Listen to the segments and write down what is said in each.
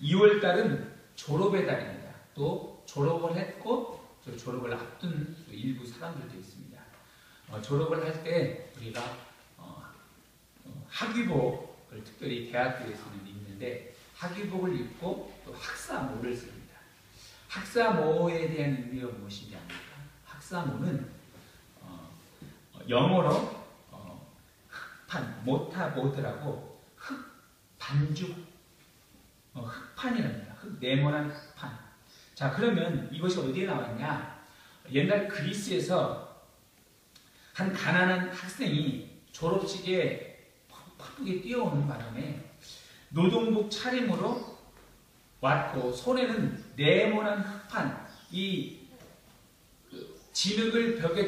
2월 달은 졸업의 달입니다. 또 졸업을 했고 또 졸업을 앞둔 일부 사람들도 있습니다. 졸업을 할 때 우리가 학위복을 특별히 대학교에서는 입는데 학위복을 입고 또 학사모를 씁니다. 학사모에 대한 의미가 무엇인지 압니까? 학사모는 영어로 흑판, 모타보드라고 흑반죽, 흑판이랍니다. 네모난 흑판. 자, 그러면 이것이 어디에 나왔냐? 옛날 그리스에서 한 가난한 학생이 졸업식에 바쁘게 뛰어오는 바람에 노동복 차림으로 왔고 손에는 네모난 흑판, 이 진흙을 벽에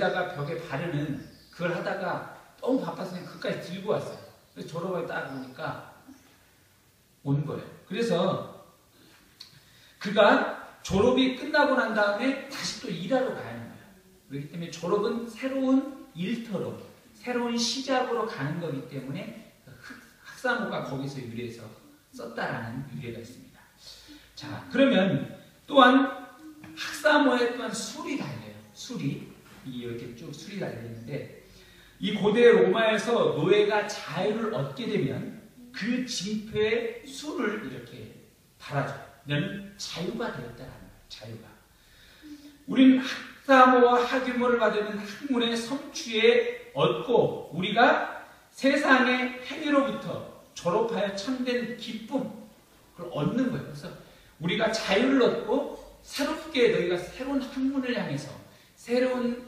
바르는 그걸 하다가 너무 바빴으니 그까지 들고 왔어요. 그래서 졸업을 딱 보니까 온 거예요. 그래서 그가 졸업이 끝나고 난 다음에 다시 또 일하러 가야 하는 거예요. 그렇기 때문에 졸업은 새로운 일터로, 새로운 시작으로 가는 거기 때문에 학사모가 거기서 유래해서 썼다라는 유래가 있습니다. 자, 그러면 또한 학사모에 또한 술이 달려요. 술이 이렇게 쭉 술이 달려있는데 이 고대 로마에서 노예가 자유를 얻게 되면 그 징표에 술을 이렇게 달아줘요. 는 자유가 되었다라는 거예요. 자유가. 우린 학사모와 학위모를 받으면 학문의 성취에 얻고 우리가 세상의 행위로부터 졸업하여 참된 기쁨 그걸 얻는 거예요. 그래서 우리가 자유를 얻고 새롭게 너희가 새로운 학문을 향해서 새로운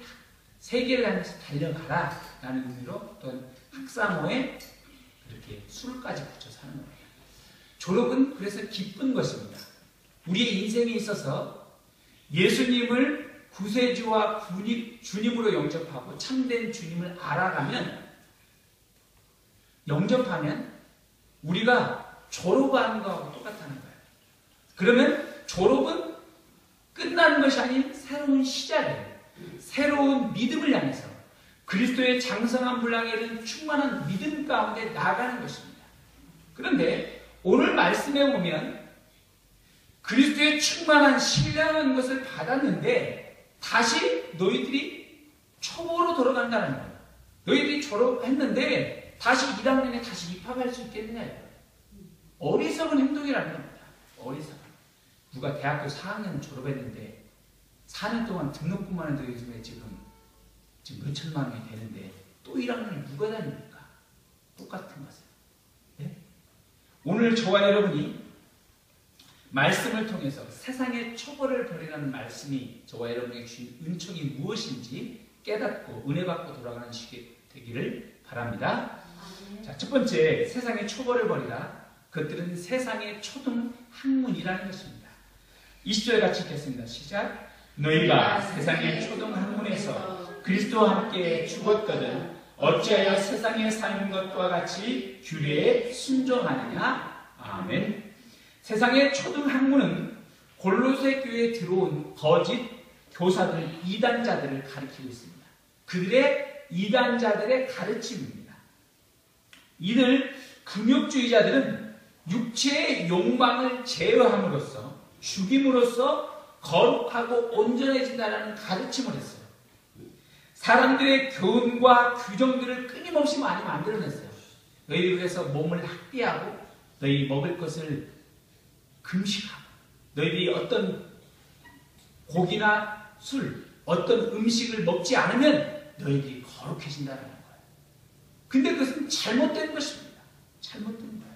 세계를 향해서 달려가라 라는 의미로 어떤 학사모에 이렇게 술까지 붙여서 하는 거예요. 졸업은 그래서 기쁜 것입니다. 우리의 인생에 있어서 예수님을 구세주와 주님으로 영접하고 참된 주님을 알아가면 영접하면 우리가 졸업하는 거하고 똑같다는 거예요. 그러면 졸업은 끝나는 것이 아닌 새로운 시작이에요. 새로운 믿음을 향해서 그리스도의 장성한 분량에 이른 충만한 믿음 가운데 나아가는 것입니다. 그런데 오늘 말씀에 보면 그리스도의 충만한 신령한 것을 받았는데 다시 너희들이 초보로 돌아간다는 거예요. 너희들이 졸업했는데 다시 1학년에 다시 입학할 수 있겠느냐. 어리석은 행동이라는 겁니다. 어리석은. 누가 대학교 4학년 졸업했는데 4년 동안 등록금만 해도 요즘에 지금 몇천만 원이 되는데 또 1학년을 누가 다닙니까? 똑같은 것을. 네? 오늘 저와 여러분이 말씀을 통해서 세상의 초벌을 버리라는 말씀이 저와 여러분에게 주신 은총이 무엇인지 깨닫고 은혜 받고 돌아가는 시기 되기를 바랍니다. 자, 첫 번째, 세상의 초벌을 버리라. 그것들은 세상의 초등 학문이라는 것입니다. 20절 같이 읽겠습니다. 시작. 너희가 세상의 초등 학문에서 그리스도와 함께 죽었거든 어찌하여 세상에 사는 것과 같이 규례에 순종하느냐. 아멘. 세상의 초등 학문은 골로새 교회에 들어온 거짓 교사들, 이단자들을 가리키고 있습니다. 그들의 이단자들의 가르침입니다. 이들 금욕주의자들은 육체의 욕망을 제어함으로써 죽임으로써 거룩하고 온전해진다는 가르침을 했어요. 사람들의 교훈과 규정들을 끊임없이 많이 만들어냈어요. 너희들 그래서 몸을 학대하고 너희 먹을 것을 금식하고 너희들이 어떤 고기나 술, 어떤 음식을 먹지 않으면 너희들이 거룩해진다는 거예요. 근데 그것은 잘못된 것입니다. 잘못된 거예요.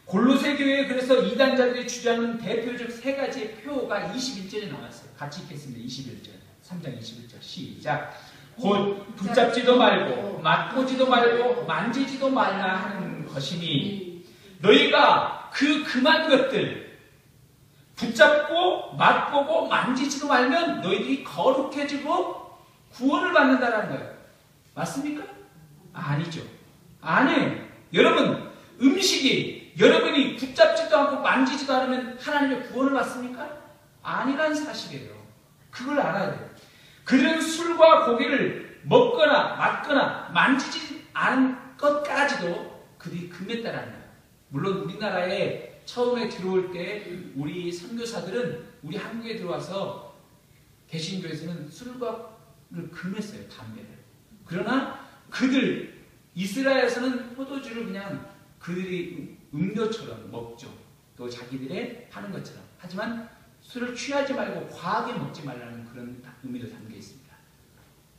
골로새 교회에 그래서 이단자들이 주장하는 대표적 세 가지의 표가 21절에 나왔어요. 같이 읽겠습니다. 21절. 3장 21절 시작. 곧 붙잡지도 말고 맛보지도 말고 만지지도 말라 하는 것이니 너희가 그 금한 것들 붙잡고 맛보고 만지지도 말면 너희들이 거룩해지고 구원을 받는다는 거예요. 맞습니까? 아니죠. 아니에요. 여러분, 음식이 여러분이 붙잡지도 않고 만지지도 않으면 하나님의 구원을 받습니까? 아니란 사실이에요. 그걸 알아야 돼요. 그들은 술과 고기를 먹거나 맞거나 만지지 않은 것까지도 그들이 금했다라는 거예요. 물론 우리나라에 처음에 들어올 때 우리 선교사들은 우리 한국에 들어와서 개신교에서는 술과를 금했어요. 담배를. 그러나 그들 이스라엘에서는 포도주를 그냥 그들이 음료처럼 먹죠. 또 자기들의 하는 것처럼. 하지만 술을 취하지 말고 과하게 먹지 말라는 그런 의미도 담겨 있습니다.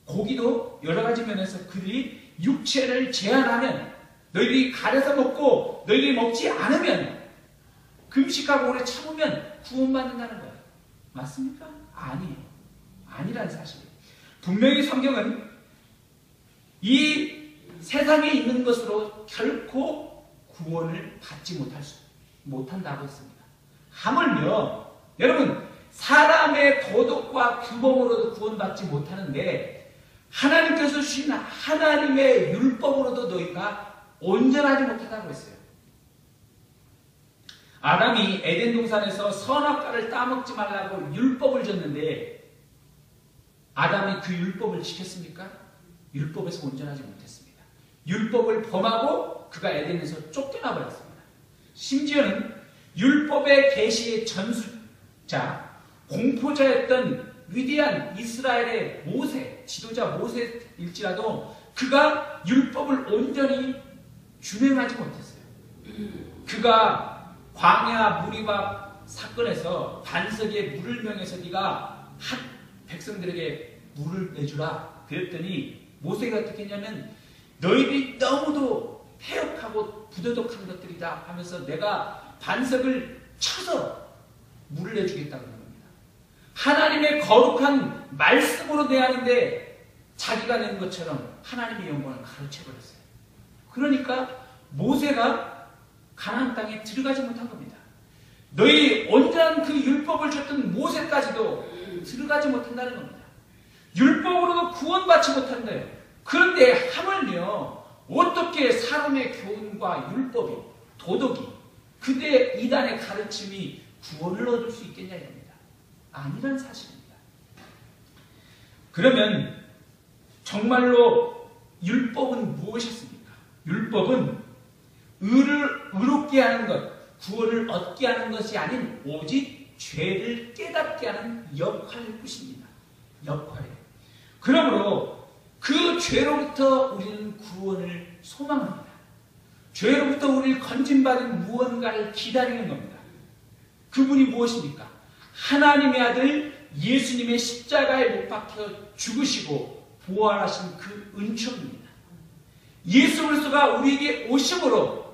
고기도 여러 가지 면에서 그들이 육체를 제한하면 너희들이 가려서 먹고 너희들이 먹지 않으면 금식하고 오래 참으면 구원받는다는 거예요. 맞습니까? 아니에요. 아니라는 사실이에요. 분명히 성경은 이 세상에 있는 것으로 결코 구원을 받지 못한다고 했습니다. 하물며 여러분 사람의 도덕과 규범으로도 구원받지 못하는데 하나님께서 주신 하나님의 율법으로도 너희가 온전하지 못하다고 했어요. 아담이 에덴 동산에서 선악과를 따먹지 말라고 율법을 줬는데 아담이 그 율법을 지켰습니까? 율법에서 온전하지 못했습니다. 율법을 범하고 그가 에덴에서 쫓겨나 버렸습니다. 심지어는 율법의 계시의 전수자, 공포자였던 위대한 이스라엘의 모세, 지도자 모세일지라도 그가 율법을 온전히 준행하지 못했어요. 그가 광야 무리밥 사건에서 반석에 물을 명해서 네가 백성들에게 물을 내주라 그랬더니 모세가 어떻게 했냐면 너희들이 너무도 패역하고 부도덕한 것들이다 하면서 내가 반석을 쳐서 물을 내주겠다고 하는 겁니다. 하나님의 거룩한 말씀으로 대하는데 자기가 낸 것처럼 하나님의 영광을 가로채버렸어요. 그러니까 모세가 가나안 땅에 들어가지 못한 겁니다. 너희 온전한 그 율법을 줬던 모세까지도 들어가지 못한다는 겁니다. 율법으로도 구원받지 못한대요. 그런데 하물며 어떻게 사람의 교훈과 율법이, 도덕이, 그대의 이단의 가르침이 구원을 얻을 수 있겠냐 이겁니다. 아니란 사실입니다. 그러면 정말로 율법은 무엇이었습니까? 율법은 의롭게 하는 것, 구원을 얻게 하는 것이 아닌 오직 죄를 깨닫게 하는 역할일 것입니다. 역할이에요. 그러므로 그 죄로부터 우리는 구원을 소망합니다. 죄로부터 우리를 건진받은 무언가를 기다리는 겁니다. 그분이 무엇입니까? 하나님의 아들 예수님의 십자가에 못 박혀 죽으시고 부활하신 그 은총입니다. 예수 그리스도가 우리에게 오심으로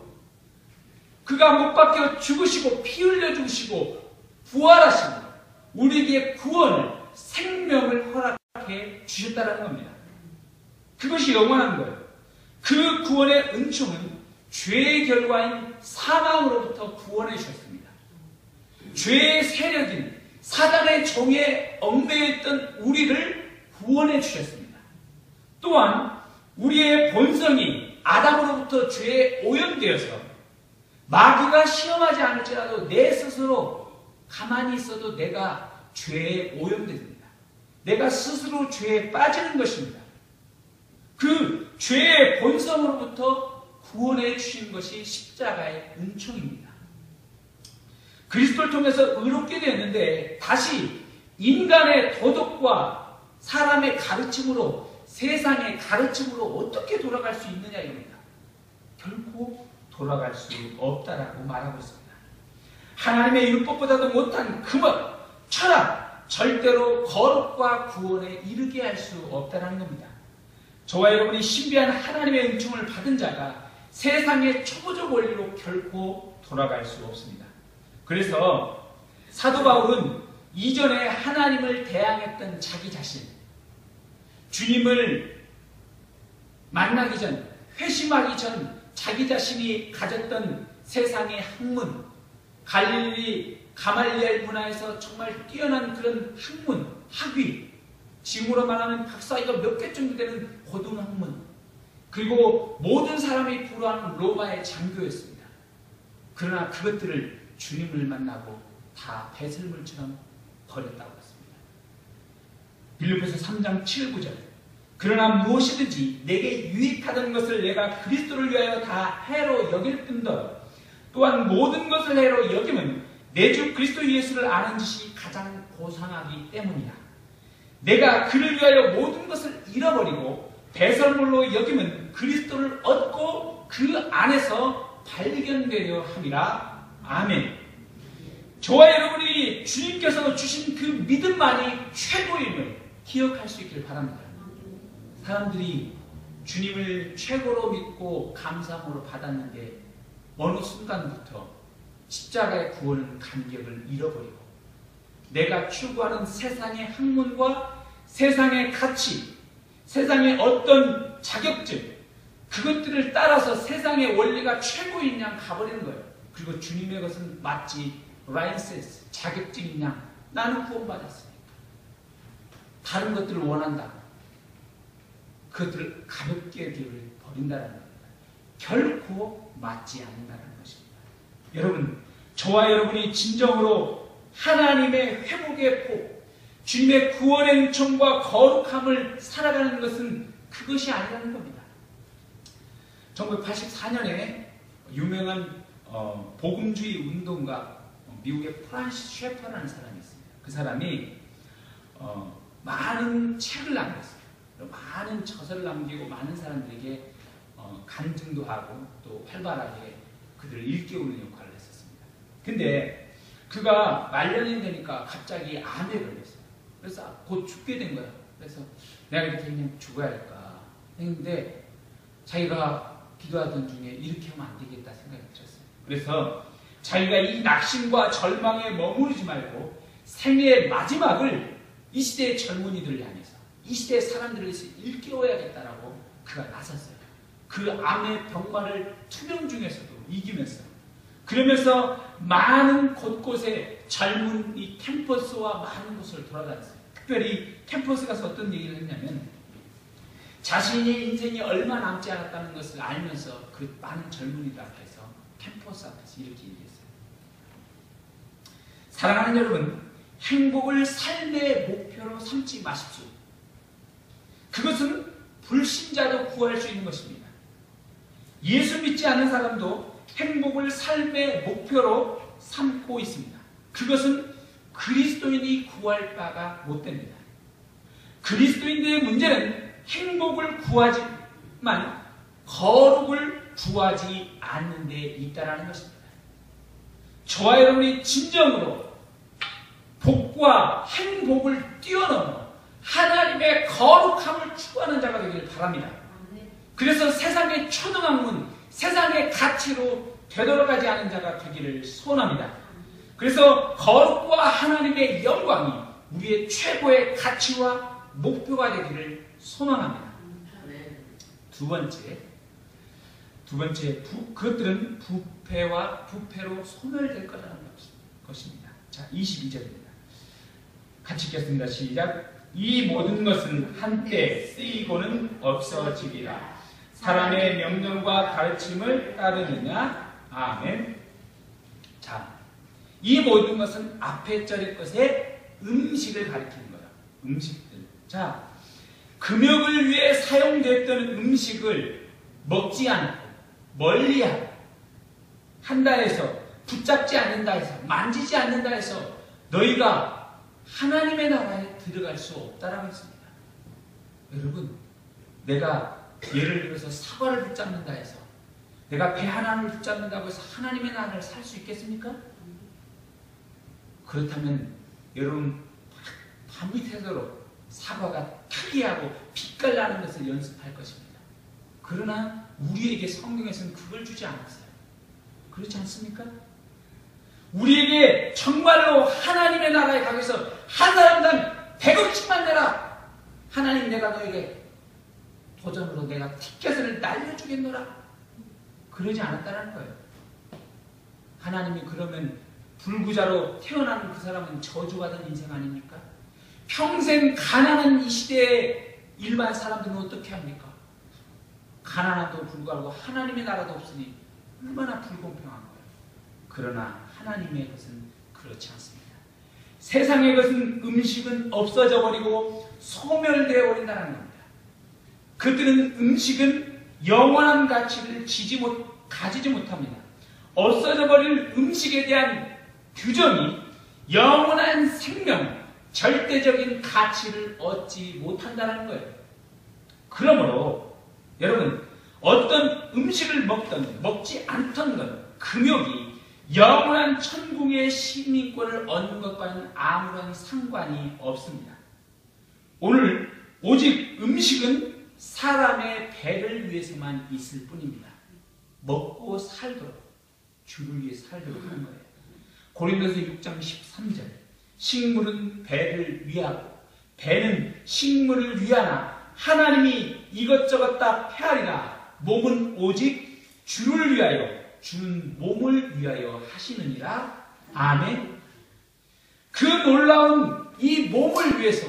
그가 못 박혀 죽으시고 피 흘려 죽으시고 부활하시고 우리에게 구원을, 생명을 허락해 주셨다는 겁니다. 그것이 영원한 거예요. 그 구원의 은총은 죄의 결과인 사망으로부터 구원해 주셨습니다. 죄의 세력인 사단의 종에 얽매였던 우리를 구원해 주셨습니다. 또한 우리의 본성이 아담으로부터 죄에 오염되어서 마귀가 시험하지 않을지라도 내 스스로 가만히 있어도 내가 죄에 오염됩니다. 내가 스스로 죄에 빠지는 것입니다. 그 죄의 본성으로부터 구원해 주신 것이 십자가의 은총입니다. 그리스도를 통해서 의롭게 되었는데 다시 인간의 도덕과 사람의 가르침으로, 세상의 가르침으로 어떻게 돌아갈 수 있느냐 이겁니다. 결코 돌아갈 수 없다라고 말하고 있습니다. 하나님의 율법보다도 못한 금업, 철학, 절대로 거룩과 구원에 이르게 할 수 없다는 겁니다. 저와 여러분이 신비한 하나님의 은총을 받은 자가 세상의 초보적 원리로 결코 돌아갈 수 없습니다. 그래서 사도 바울은 이전에 하나님을 대항했던 자기 자신, 주님을 만나기 전, 회심하기 전 자기 자신이 가졌던 세상의 학문, 갈릴리 가말리엘 문화에서 정말 뛰어난 그런 학문, 학위, 지금으로 말하면 박사학위가 몇 개 정도 되는 고등학문, 그리고 모든 사람이 부러워하는 로마의 장교였습니다. 그러나 그것들을 주님을 만나고 다 배설물처럼 버렸다고 했습니다. 빌립보서 3장 7, 9절 그러나 무엇이든지 내게 유익하던 것을 내가 그리스도를 위하여 다 해로 여길 뿐더러 또한 모든 것을 해로 여김은 내 주 그리스도 예수를 아는 짓이 가장 고상하기 때문이다. 내가 그를 위하여 모든 것을 잃어버리고 배설물로 여김은 그리스도를 얻고 그 안에서 발견되려 함이라. 아멘. 저와 여러분이 주님께서 주신 그 믿음만이 최고임을 기억할 수 있길 바랍니다. 사람들이 주님을 최고로 믿고 감사함으로 받았는데 어느 순간부터 십자가의 구원 간격을 잃어버리고 내가 추구하는 세상의 학문과 세상의 가치, 세상의 어떤 자격증, 그것들을 따라서 세상의 원리가 최고인 양 가버리는 거예요. 그리고 주님의 것은 마치 라이센스, 자격증인 양 나는 구원받았으니까 다른 것들을 원한다. 그것들을 가볍게 버린다는 겁니다. 결코 맞지 않는다는 것입니다. 여러분, 저와 여러분이 진정으로 하나님의 회복의 복, 주님의 구원의 은총과 거룩함을 살아가는 것은 그것이 아니라는 겁니다. 1984년에 유명한 복음주의 운동가, 미국의 프란시스 셰퍼라는 사람이 있습니다. 그 사람이 많은 책을 남겼어요. 많은 저서를 남기고 많은 사람들에게 간증도 하고 또 활발하게 그들을 일깨우는 역할을 했었습니다. 근데 그가 말년이 되니까 갑자기 암에 걸렸어요. 그래서 곧 죽게 된 거예요. 그래서 내가 이렇게 그냥 죽어야 할까 했는데 자기가 기도하던 중에 이렇게 하면 안 되겠다 생각이 들었어요. 그래서 자기가 이 낙심과 절망에 머무르지 말고 생애의 마지막을 이 시대의 젊은이들을 향해서 이 시대의 사람들을 위해서 일깨워야겠다라고 그가 나섰어요. 그 암의 병마를 투병 중에서도 이기면서 그러면서 많은 곳곳에 젊은 이 캠퍼스와 많은 곳을 돌아다녔어요. 특별히 캠퍼스 가서 어떤 얘기를 했냐면 자신의 인생이 얼마 남지 않았다는 것을 알면서 그 많은 젊은이들 앞에서 캠퍼스 앞에서 이렇게 얘기했어요. 사랑하는 여러분, 행복을 삶의 목표로 삼지 마십시오. 그것은 불신자도 구할 수 있는 것입니다. 예수 믿지 않는 사람도 행복을 삶의 목표로 삼고 있습니다. 그것은 그리스도인이 구할 바가 못 됩니다. 그리스도인들의 문제는 행복을 구하지만 거룩을 구하지 않는 데 있다는 것입니다. 저와 여러분이 진정으로 복과 행복을 뛰어넘어 하나님의 거룩함을 추구하는 자가 되기를 바랍니다. 그래서 세상의 초등학문, 세상의 가치로 되돌아가지 않은 자가 되기를 소원합니다. 그래서 거룩과 하나님의 영광이 우리의 최고의 가치와 목표가 되기를 소망합니다. 두 번째, 그것들은 부패로 소멸될 거라는 것입니다. 자, 22절입니다. 같이 읽겠습니다. 시작. 이 모든 것은 한때 쓰이고는 없어지리라. 사람의 명령과 가르침을 따르느냐? 아멘. 자, 이 모든 것은 앞에 절의 것의 음식을 가리키는 거예요. 음식들. 자, 금욕을 위해 사용됐던 음식을 먹지 않고 멀리하고 한다 해서 붙잡지 않는다 해서 만지지 않는다 해서 너희가 하나님의 나라에 들어갈 수 없다라고 했습니다. 여러분, 내가 예를 들어서 사과를 붙잡는다 해서 내가 배 하나를 붙잡는다고 해서 하나님의 나라를 살 수 있겠습니까? 그렇다면 여러분 밤이새도록 사과가 특이하고 빛깔 나는 것을 연습할 것입니다. 그러나 우리에게 성경에서는 그걸 주지 않았어요. 그렇지 않습니까? 우리에게 정말로 하나님의 나라에 가기 위해서 한 사람당 100억씩만 내라. 하나님, 내가 너에게 도전으로 내가 티켓을 날려주겠노라. 그러지 않았다는 거예요. 하나님이 그러면 불구자로 태어나는 그 사람은 저주받은 인생 아닙니까? 평생 가난한 이 시대의 일반 사람들은 어떻게 합니까? 가난함도 불구하고 하나님의 나라도 없으니 얼마나 불공평한 거예요. 그러나 하나님의 것은 그렇지 않습니다. 세상의 것은 음식은 없어져 버리고 소멸되어 버린다는 겁니다. 그들은 음식은 영원한 가치를 가지지 못합니다. 없어져 버릴 음식에 대한 규정이 영원한 생명, 절대적인 가치를 얻지 못한다는 거예요. 그러므로 여러분, 어떤 음식을 먹던 먹지 않던 것, 금욕이 영원한 천국의 시민권을 얻는 것과는 아무런 상관이 없습니다. 오늘 오직 음식은 사람의 배를 위해서만 있을 뿐입니다. 먹고 살도록, 주를 위해 살도록 하는 거예요. 고린도서 6장 13절, 식물은 배를 위하고 배는 식물을 위하나 하나님이 이것저것 다 패하리라. 몸은 오직 주를 위하여, 주는 몸을 위하여 하시느니라. 아멘. 그 놀라운 이 몸을 위해서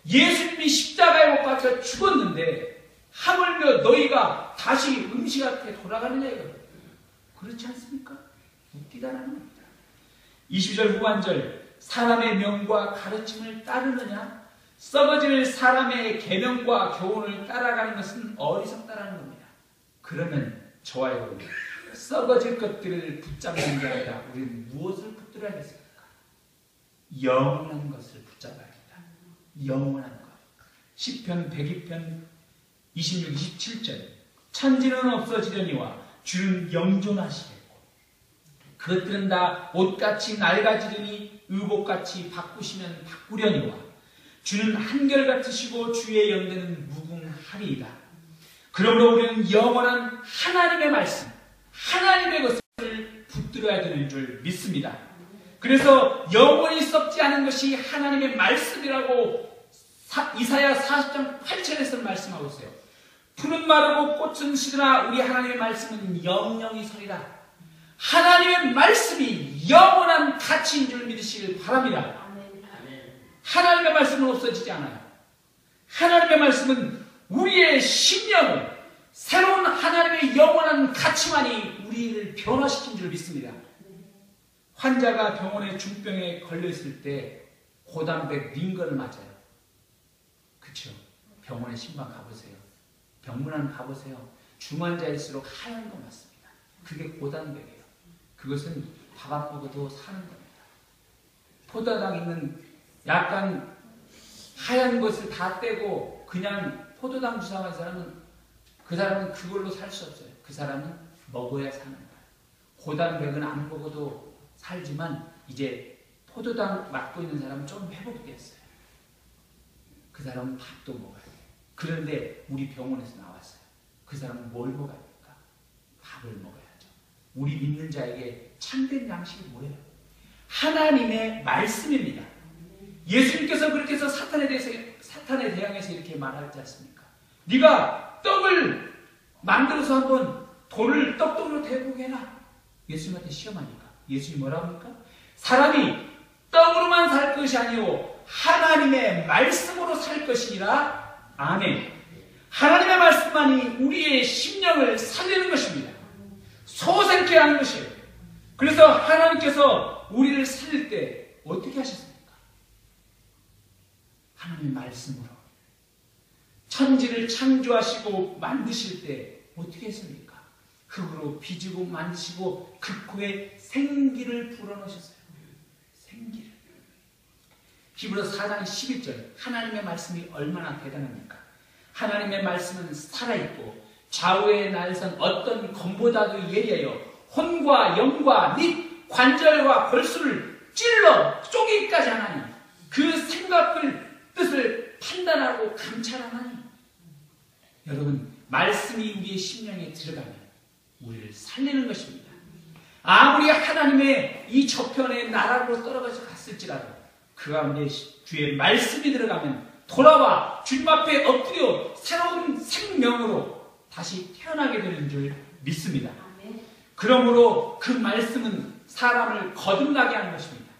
예수님이 십자가에 못 박혀 죽었는데 하물며 너희가 다시 음식한테 돌아가느냐 이거예요. 그렇지 않습니까? 웃기다라는 겁니다. 22절 후반절, 사람의 명과 가르침을 따르느냐? 썩어질 사람의 계명과 교훈을 따라가는 것은 어리석다라는 겁니다. 그러면 저와 여러분, 썩어질 것들을 붙잡는 게 아니라 우리는 무엇을 붙들어야겠습니까? 영원한 것을 붙잡아야 합니다. 영원한 것. 시편 102편 26, 27절, 천지는 없어지려니와 주는 영존하시겠고 그것들은 다 옷같이 낡아지려니 의복같이 바꾸시면 바꾸려니와 주는 한결같으시고 주의 연대는 무궁하리이다. 그러므로 우리는 영원한 하나님의 말씀, 하나님의 것을 붙들어야 되는 줄 믿습니다. 그래서 영원히 썩지 않은 것이 하나님의 말씀이라고 이사야 40장 8절에서 말씀하고 있어요. 푸른 마르고 꽃은 시드나 우리 하나님의 말씀은 영영이 서리라. 하나님의 말씀이 영원한 가치인 줄 믿으시길 바랍니다. 하나님의 말씀은 없어지지 않아요. 하나님의 말씀은 우리의 심령을, 새로운 하나님의 영원한 가치만이 우리를 변화시킨 줄 믿습니다. 환자가 병원에 중병에 걸려있을 때 고단백 링거를 맞아요. 그렇죠? 병원에 신방 가보세요. 병문안 가보세요. 중환자일수록 하얀 거 맞습니다. 그게 고단백이에요. 그것은 밥 안 먹어도 사는 겁니다. 포도당 있는 약간 하얀 것을 다 떼고 그냥 포도당 주사한 사람은, 그 사람은 그걸로 살 수 없어요. 그 사람은 먹어야 사는 거예요. 고단백은 안 먹어도 살지만 이제 포도당 맞고 있는 사람은 좀 회복됐어요. 그 사람은 밥도 먹어야 돼요. 그런데 우리 병원에서 나왔어요. 그 사람은 뭘 먹어야 될까? 밥을 먹어야죠. 우리 믿는 자에게 참된 양식이 뭐예요? 하나님의 말씀입니다. 예수님께서 그렇게 해서 사탄에 대항해서 이렇게 말하지 않습니까? 네가 떡을 만들어서 한번 돌을 떡돌이로 대보게 해라. 예수님한테 시험하니까 예수님이 뭐라고 합니까? 사람이 떡으로만 살 것이 아니오 하나님의 말씀으로 살 것이니라. 아멘. 하나님의 말씀만이 우리의 심령을 살리는 것입니다. 소생케 하는 것이에요. 그래서 하나님께서 우리를 살릴 때 어떻게 하셨습니까? 하나님의 말씀으로. 천지를 창조하시고 만드실 때 어떻게 했습니까? 흙으로 빚고 만드시고 그 코에 생기를 불어넣으셨어요. 생기를. 히브리서 4장 11절, 하나님의 말씀이 얼마나 대단합니까? 하나님의 말씀은 살아있고 좌우에 날선 어떤 검보다도 예리하여 혼과 영과 및 관절과 골수를 찔러 쪼개기까지 하나니 그 생각을 뜻을 판단하고 감찰하나니. 여러분, 말씀이 우리의 심령에 들어가면 우리를 살리는 것입니다. 아무리 하나님의 이 저편의 나라로 떨어져 갔을지라도 그 가운데 주의 말씀이 들어가면 돌아와 주님 앞에 엎드려 새로운 생명으로 다시 태어나게 되는 줄 믿습니다. 그러므로 그 말씀은 사람을 거듭나게 하는 것입니다.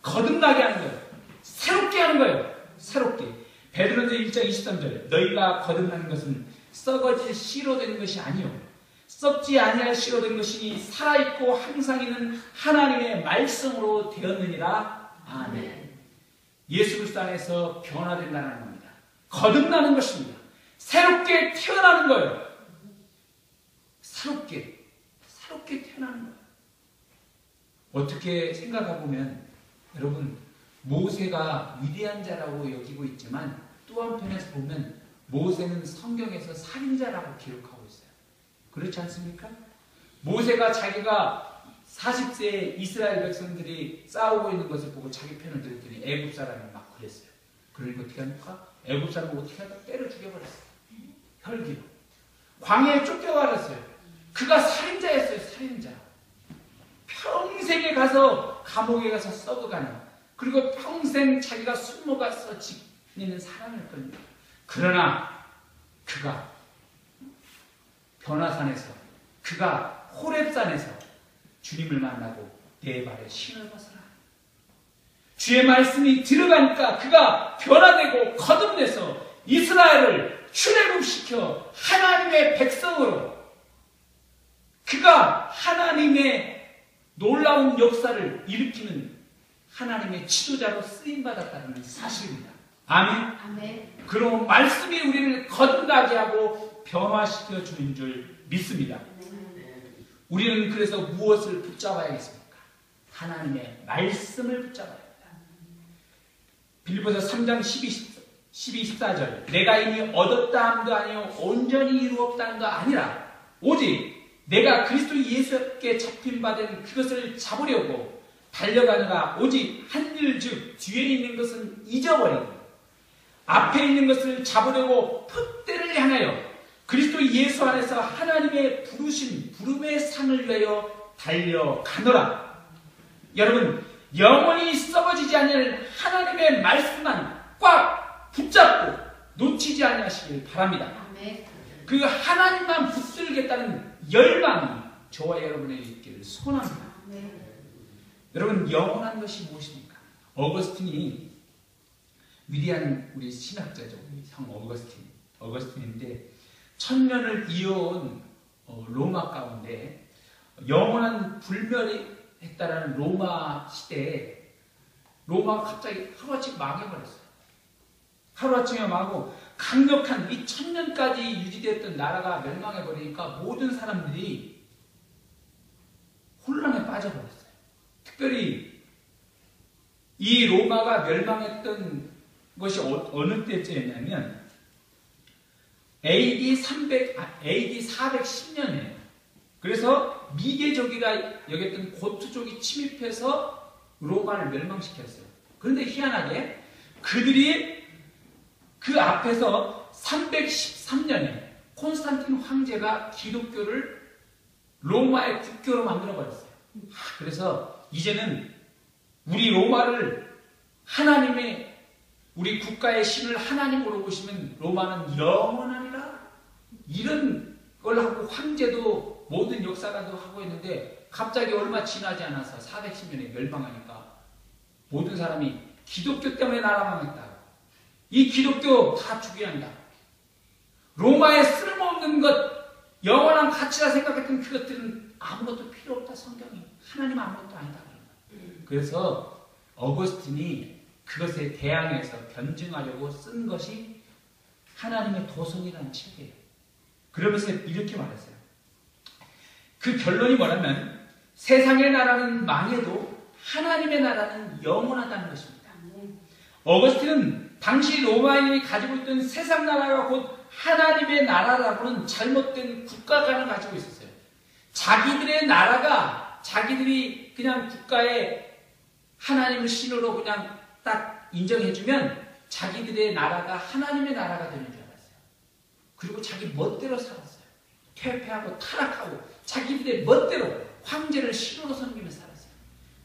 거듭나게 하는 거예요. 새롭게 하는 거예요. 새롭게. 베드로전서 1장 23절, 너희가 거듭나는 것은 썩어질 씨로 된 것이 아니요 썩지 아니할 씨로 된 것이니 살아있고 항상 있는 하나님의 말씀으로 되었느니라. 아멘. 예수 그리스도 안에서 변화된다는 겁니다. 거듭나는 것입니다. 새롭게 태어나는 거예요. 새롭게 태어나는 거예요. 어떻게 생각해 보면 여러분 모세가 위대한 자라고 여기고 있지만 또 한편에서 보면 모세는 성경에서 살인자라고 기록하고 있어요. 그렇지 않습니까? 모세가 자기가 40세에 이스라엘 백성들이 싸우고 있는 것을 보고 자기 편을 들었더니 애굽 사람이 막 그랬어요. 그러니까 어떻게 합니까? 애굽 사람을 어떻게 하다 때려 죽여버렸어요. 혈기로. 광야에 쫓겨버렸어요. 그가 살인자였어요. 살인자. 평생에 가서 감옥에 가서 썩어가는, 그리고 평생 자기가 숨어가서 지내는 사람이었거든요. 그러나 그가 변화산에서, 그가 호렙산에서 주님을 만나고 내 발에 신을 벗어라. 주의 말씀이 들어가니까 그가 변화되고 거듭내서 이스라엘을 출애굽시켜 하나님의 백성으로, 그가 하나님의 놀라운 역사를 일으키는 하나님의 지도자로 쓰임받았다는 사실입니다. 아멘. 아멘. 그런 말씀이 우리를 거듭나게 하고 변화시켜 주는 줄 믿습니다. 우리는 그래서 무엇을 붙잡아야겠습니까? 하나님의 말씀을 붙잡아야 합니다. 빌립보서 3장 12, 14절 내가 이미 얻었다 함도 아니요 온전히 이루었다 함도 아니라 오직 내가 그리스도 예수께 잡힌 바 된 그것을 잡으려고 달려가느라 오직 한 일 즉 뒤에 있는 것은 잊어버리고 앞에 있는 것을 잡으려고 풋대를 향하여 그리스도 예수 안에서 하나님의 부르신 부름의 상을 위하여 달려가노라. 여러분 영원히 썩어지지 않을 하나님의 말씀만 꽉 붙잡고 놓치지 아니하시길 바랍니다. 아멘. 그 하나님만 붙들겠다는 열망이 저와 여러분에게 있기를 소원합니다. 아멘. 여러분 영원한 것이 무엇입니까? 어거스틴이 위대한 우리 신학자죠. 우리 성 어거스틴인데 1000년을 이어온 로마 가운데 영원한 불멸이 했다라는 로마 시대에 로마가 갑자기 하루아침에 망해버렸어요. 하루아침에 망하고 강력한 이 1000년까지 유지되었던 나라가 멸망해버리니까 모든 사람들이 혼란에 빠져버렸어요. 특별히 이 로마가 멸망했던 것이 어느 때쯤이냐면 AD 410년이에요. 그래서 미개족이라 여겼던 고트족이 침입해서 로마를 멸망시켰어요. 그런데 희한하게 그들이 그 앞에서 313년에 콘스탄틴 황제가 기독교를 로마의 국교로 만들어버렸어요. 그래서 이제는 우리 로마를 하나님의 우리 국가의 신을 하나님으로 보시면 로마는 영원하리라 이런 걸 하고 황제도 모든 역사가도 하고 있는데 갑자기 얼마 지나지 않아서 410년에 멸망하니까 모든 사람이 기독교 때문에 나라 망했다. 이 기독교 다 죽여야 한다. 로마의 쓸모없는 것, 영원한 가치라 생각했던 그것들은 아무것도 필요 없다. 성경이 하나님 아무것도 아니다. 그래서 어거스틴이 그것에 대항해서 변증하려고 쓴 것이 하나님의 도성이라는 책이에요. 그러면서 이렇게 말했어요. 그 결론이 뭐냐면 세상의 나라는 망해도 하나님의 나라는 영원하다는 것입니다. 어거스틴은 당시 로마인이 가지고 있던 세상 나라가 곧 하나님의 나라라고는 잘못된 국가관을 가지고 있었어요. 자기들의 나라가 자기들이 그냥 국가에 하나님을 신으로 그냥 딱 인정해주면 자기들의 나라가 하나님의 나라가 되는 줄 알았어요. 그리고 자기 멋대로 살았어요. 퇴폐하고 타락하고 자기들의 멋대로 황제를 신으로 섬기며 살았어요.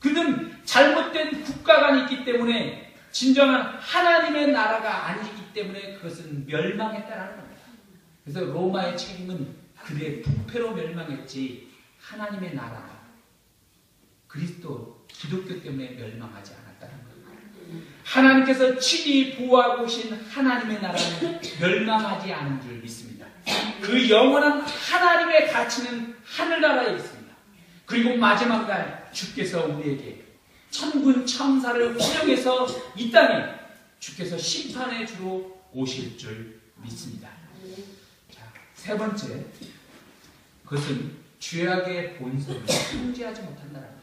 그는 잘못된 국가관이 있기 때문에 진정한 하나님의 나라가 아니기 때문에 그것은 멸망했다라는 겁니다. 그래서 로마의 책임은 그들의 부패로 멸망했지 하나님의 나라가 그리스도 기독교 때문에 멸망하지 않았다는 겁니다. 하나님께서 친히 보호하고 계신 하나님의 나라는 멸망하지 않은 줄 믿습니다. 그 영원한 하나님의 가치는 하늘나라에 있습니다. 그리고 마지막 날 주께서 우리에게 천군 천사를 호령해서 이 땅에 주께서 심판의 주로 오실 줄 믿습니다. 자, 세 번째, 그것은 죄악의 본성을 통제하지 못한다는 겁니다.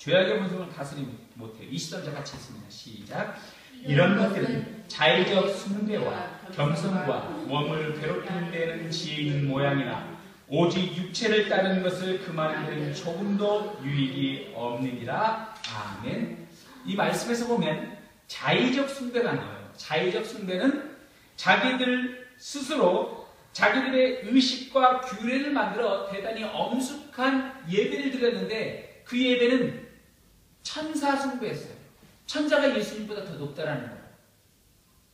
죄악의 본성을 다스리지 못해요. 23절 같이 읽습니다. 시작. 이런 것들은 자의적 숭배와 겸손과 몸을 괴롭히는 데는 지혜인 모양이나 오직 육체를 따르는 것을 금하는 데는 조금도 유익이 없느니라. 아멘. 이 말씀에서 보면 자의적 숭배가 나와요. 자의적 숭배는 자기들 스스로 자기들의 의식과 규례를 만들어 대단히 엄숙한 예배를 드렸는데 그 예배는 천사 숭배였어요. 천사가 예수님보다 더 높다라는 거예요.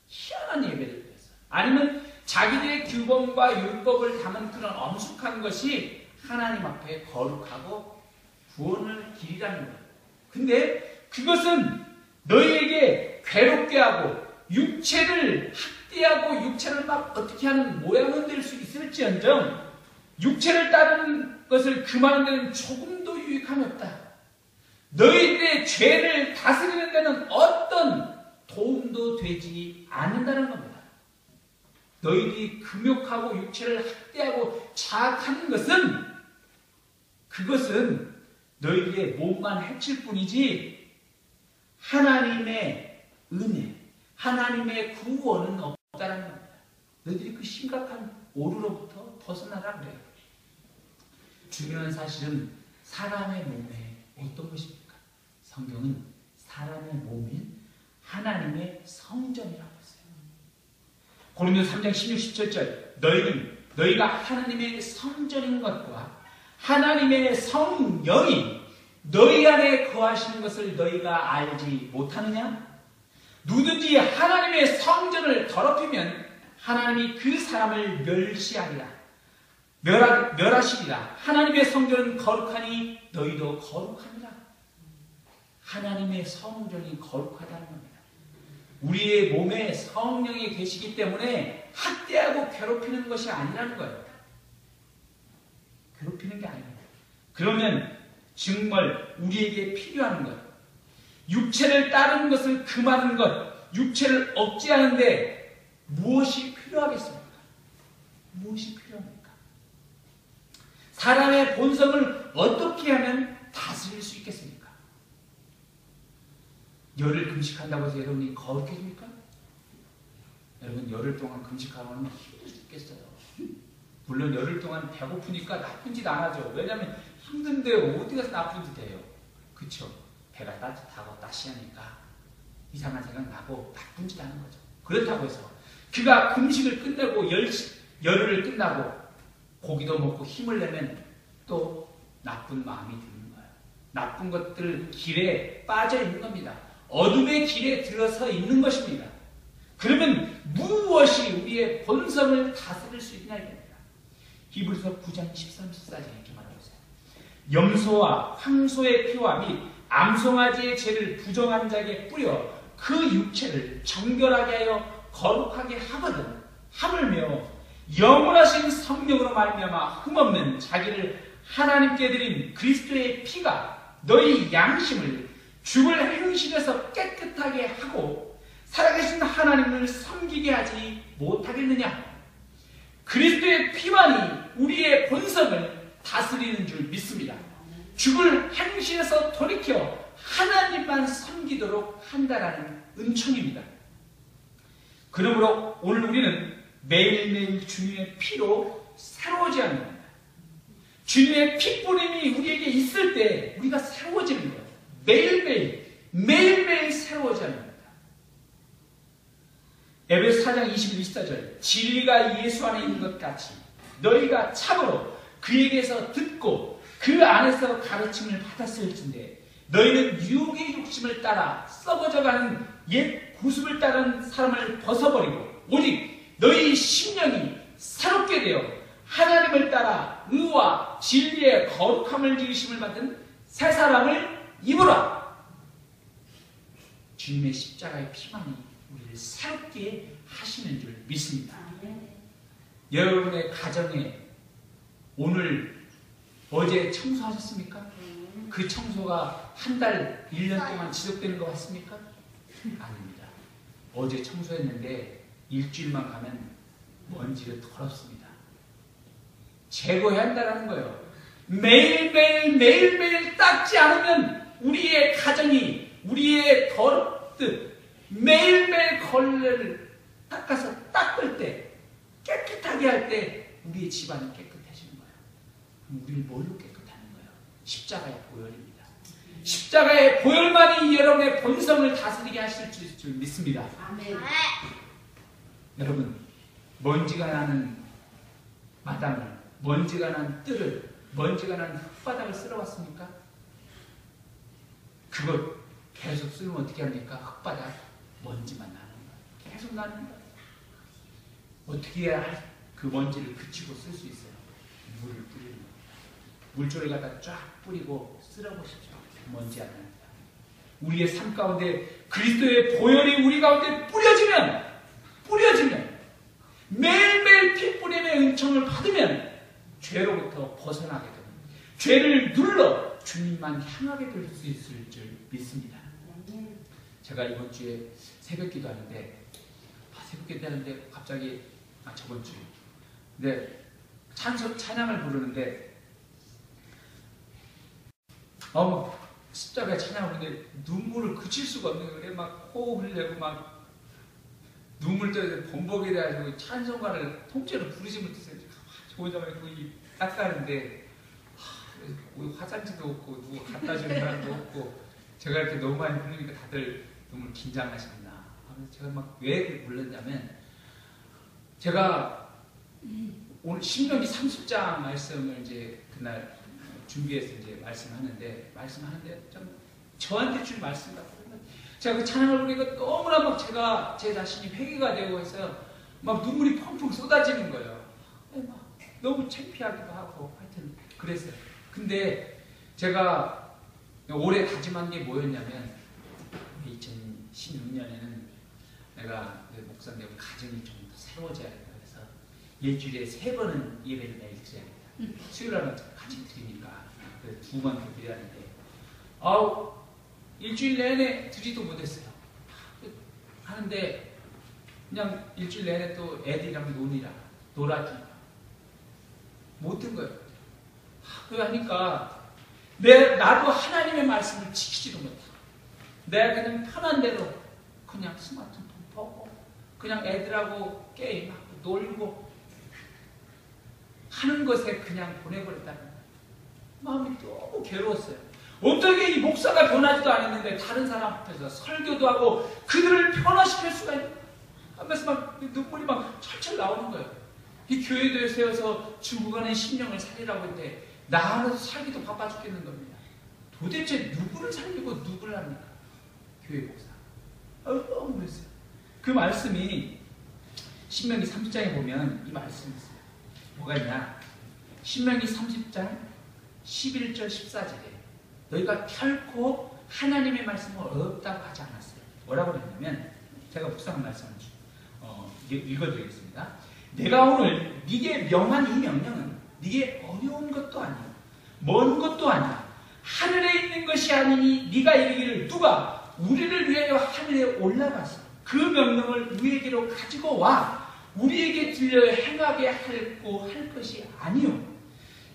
희한한 예배를 드렸어요. 아니면 자기들의 규범과 율법을 담은 그런 엄숙한 것이 하나님 앞에 거룩하고 구원을 길이라는 거예요. 근데 그것은 너희에게 괴롭게 하고 육체를 학대하고 육체를 막 어떻게 하는 모양은 될 수 있을지언정 육체를 따르는 것을 금하는 데는 조금도 유익함이 없다. 너희들의 죄를 다스리는 데는 어떤 도움도 되지 않는다는 겁니다. 너희들이 금욕하고 육체를 학대하고 자학하는 것은 그것은 너희들의 몸만 해칠 뿐이지 하나님의 은혜, 하나님의 구원은 없다는 겁니다. 너희들이 그 심각한 오류로부터 벗어나라 그래요. 중요한 사실은 사람의 몸에 어떤 것입니까? 성경은 사람의 몸인 하나님의 성전이라고 했어요. 고린도서 3장 16, 17절 너희가 하나님의 성전인 것과 하나님의 성령이 너희 안에 거하시는 것을 너희가 알지 못하느냐? 누구든지 하나님의 성전을 더럽히면 하나님이 그 사람을 멸하시리라. 하나님의 성전은 거룩하니 너희도 거룩하니라. 하나님의 성전이 거룩하다는 겁니다. 우리의 몸에 성령이 계시기 때문에 학대하고 괴롭히는 것이 아니라는 거예요. 괴롭히는 게 아닙니다. 그러면 정말 우리에게 필요한 것, 육체를 따르는 것을 금하는 것, 육체를 억제하는데 무엇이 필요하겠습니까? 무엇이 필요합니까? 사람의 본성을 어떻게 하면 다스릴 수 있겠습니까? 열흘 금식한다고 해서 여러분이 거룩해집니까? 여러분 열흘 동안 금식하면 힘들 수 있겠어요. 물론 열흘 동안 배고프니까 나쁜 짓 안 하죠. 왜냐하면 힘든데 어디 가서 나쁜 짓 해요. 그쵸? 배가 따뜻하고 따시하니까 이상한 생각 나고 나쁜 짓 하는 거죠. 그렇다고 해서 그가 금식을 끝내고 열흘을 끝나고 고기도 먹고 힘을 내면 또 나쁜 마음이 드는 거예요. 나쁜 것들 길에 빠져 있는 겁니다. 어둠의 길에 들어서 있는 것입니다. 그러면 무엇이 우리의 본성을 다스릴 수 있냐 이겁니다. 히브리서 9장 13, 14절에 이렇게 말하고 있어요. 염소와 황소의 피와 및 암송아지의 죄를 부정한 자에게 뿌려 그 육체를 정결하게 하여 거룩하게 하거든 하물며 영원하신 성령으로 말미암아 흠없는 자기를 하나님께 드린 그리스도의 피가 너희 양심을 죽을 행실에서 깨끗하게 하고 살아계신 하나님을 섬기게 하지 못하겠느냐. 그리스도의 피만이 우리의 본성을 다스리는 줄 믿습니다. 죽을 행실에서 돌이켜 하나님만 섬기도록 한다라는 은총입니다. 그러므로 오늘 우리는 매일매일 주님의 피로 새로워져야 합니다. 주님의 피뿌림이 우리에게 있을 때 우리가 새로워지는 거예요. 매일매일 새로워져야 합니다. 에베소 4장 21, 24절 진리가 예수 안에 있는 것 같이 너희가 참으로 그에게서 듣고 그 안에서 가르침을 받았을진데 너희는 유혹의 욕심을 따라 썩어져가는 옛 구습을 따른 사람을 벗어버리고 오직 너희 심령이 새롭게 되어 하나님을 따라 의와 진리의 거룩함을 지으심을 받은 새 사람을 입으라. 주님의 십자가의 피만이 우리를 새롭게 하시는 줄 믿습니다. 여러분의 가정에 오늘 어제 청소하셨습니까? 그 청소가 한 달, 1년 동안 지속되는 것 같습니까? 아닙니다. 어제 청소했는데 일주일만 가면 먼지가 더럽습니다. 제거해야 한다는 거예요. 매일매일 닦지 않으면 우리의 가정이 우리의 더럽듯 매일매일 걸레를 닦을 때 깨끗하게 할 때 우리의 집안이 깨끗해지는 거예요. 그럼 우리는 뭘로 깨끗하는 거예요? 십자가의 보혈입니다. 십자가의 보혈만이 여러분의 본성을 다스리게 하실 줄 믿습니다. 아멘. 여러분, 먼지가 나는 마당을, 먼지가 난 뜰을, 먼지가 난 흙바닥을 쓸어왔습니까? 그걸 계속 쓰면 어떻게 합니까? 흙바닥 먼지만 나는 거예요. 계속 나는 거예요. 어떻게 해야 그 먼지를 그치고 쓸 수 있어요? 물을 뿌리는 거예요. 물줄을 갖다 쫙 뿌리고 쓸어보십시오. 먼지 안 납니다. 우리의 삶 가운데 그리스도의 보혈이 우리 가운데 뿌려지면 매일매일 피 뿌림의 은총을 받으면 죄로부터 벗어나게 됩니다. 죄를 눌러 주님만 향하게 될 수 있을 줄 믿습니다. 제가 이번 주에 새벽기도 하는데 갑자기 저번 주에 근데 찬양을 부르는데 십자가에 찬양을 부르는데 눈물을 그칠 수가 없는 거예요. 막 호흡을 내고 막 눈물 떠서 범벅이 돼가지고 찬송가를 통째로 부르지 못했어요. 저 혼자만 닦아는데 화장지도 없고 누구 갖다 주는 사람도 없고 제가 이렇게 너무 많이 부르니까 다들 너무 긴장하시구나. 제가 막 왜 불렀냐면 제가 오늘 신명기 30장 말씀을 이제 그날 준비해서 이제 말씀하는데 좀 저한테 준 말씀 같거든요. 제가 그 찬양을 부르니까 너무나 막 제가 제 자신이 회개가 되고 해서 막 눈물이 펑펑 쏟아지는 거예요. 막 너무 창피하기도 하고 하여튼 그랬어요. 근데 제가 올해 다짐한 게 뭐였냐면 2016년에는 내가 목사님 가정이 좀 더 새로워져야겠다 그래서 일주일에 3번은 예배를 매일 드려야겠다. 수요일날은 같이 드리니까 2번 더 드려야 하는데 일주일 내내 드리도 못했어요. 하는데 그냥 일주일 내내 또 애들이랑 놀아주니까 못 든 거예요. 그거 하니까 나도 하나님의 말씀을 지키지도 못하고 내가 그냥 편한 대로 그냥 스마트폰 보고 그냥 애들하고 게임하고 놀고 하는 것에 그냥 보내버렸다는 거예요. 마음이 너무 괴로웠어요. 어떻게 이 목사가 변하지도 않았는데 다른 사람 앞에서 설교도 하고 그들을 변화시킬 수가 있나 하면서 막 눈물이 막 철철 나오는 거예요. 이 교회도에 세워서 죽어가는 심령을 살리라고 했는데 나 하나도 살기도 바빠 죽겠는 겁니다. 도대체 누구를 살리고 누구를 합니까? 교회 목사. 너무 그랬어요. 그 말씀이 신명기 30장에 보면 이 말씀이 있어요. 뭐가 있냐? 신명기 30장 11절 14절에 너희가 결코 하나님의 말씀을 없다고 하지 않았어요. 뭐라고 그랬냐면 제가 묵상한 말씀을 읽어드리겠습니다. 내가 오늘 네게 명한 이 명령은 네게 어려운 것도 아니고 먼 것도 아니야. 하늘에 있는 것이 아니니 네가 이르기를 누가 우리를 위하여 하늘에 올라가서 그 명령을 우리에게로 가지고 와 우리에게 들려 행하게 할 것이 아니요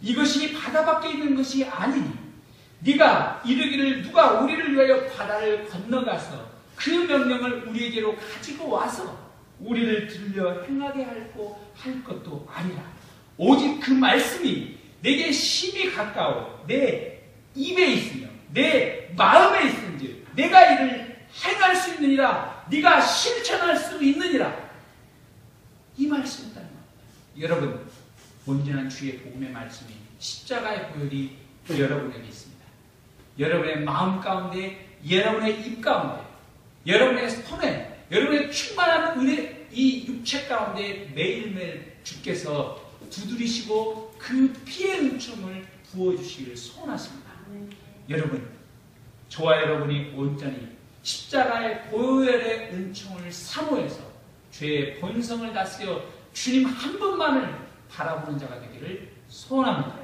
이것이 바다 밖에 있는 것이 아니니 네가 이르기를 누가 우리를 위하여 바다를 건너가서 그 명령을 우리에게로 가지고 와서 우리를 들려 행하게 할 것도 아니라 오직 그 말씀이 내게 심히 가까워 내 입에 있으며 내 마음에 있은지 내가 이를 행할 수 있느니라 네가 실천할 수 있느니라 이 말씀이다는 겁니다. 여러분 온전한 주의 복음의 말씀이 십자가의 보혈이 여러분에게 있습니다. 여러분의 마음 가운데 여러분의 입 가운데 여러분의 손에 여러분의 충만한 은혜 이 육체 가운데 매일매일 주께서 두드리시고 그 피의 은총을 부어주시기를 소원하십니다. 여러분 저와 여러분이 온전히 십자가의 보혈의 은총을 사모해서 죄의 본성을 다스려 주님 한 분만을 바라보는 자가 되기를 소원합니다.